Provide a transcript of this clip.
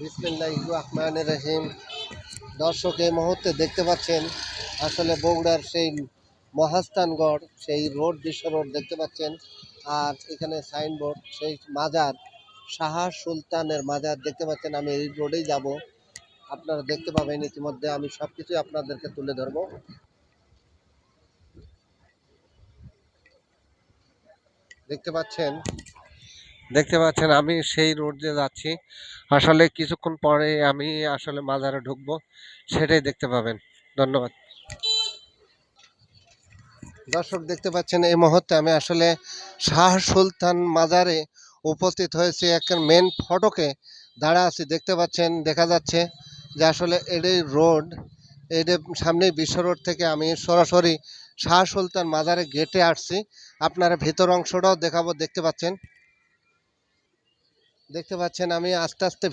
বিসমিল্লাহির রহমানির রহিম। দর্শক এই মুহূর্তে দেখতে পাচ্ছেন আসলে বগুড়ার সেই মহাস্থানগড়, সেই রোড, বিশ্ব রোড দেখতে পাচ্ছেন। আর এখানে সাইনবোর্ড, সেই মাজার, শাহ সুলতানের মাজার দেখতে পাচ্ছেন। আমি এই রোডেই যাব, আপনারা দেখতে পাবেন। ইতিমধ্যে আমি সব কিছুই আপনাদেরকে তুলে ধরবো। দেখতে পাচ্ছেন আমি সেই রোড দিয়ে যাচ্ছি। আসলে কিছুক্ষণ পরে আমি আসলে মাজারে ঢুকবো, সেটাই দেখতে পাবেন। ধন্যবাদ। দর্শক দেখতে পাচ্ছেন এই মুহূর্তে আমি আসলে শাহ সুলতান মাজারে উপস্থিত হয়েছি। একটা মেন ফটকে দাঁড়া আছি, দেখতে পাচ্ছেন, দেখা যাচ্ছে যে আসলে এটাই রোড, এটা সামনেই বিশ্ব রোড থেকে আমি সরাসরি শাহ সুলতান মাজারে গেটে আসছি। আপনারা ভেতর অংশটাও দেখাবো। দেখতে পাচ্ছেন আমি আস্তে আস্তে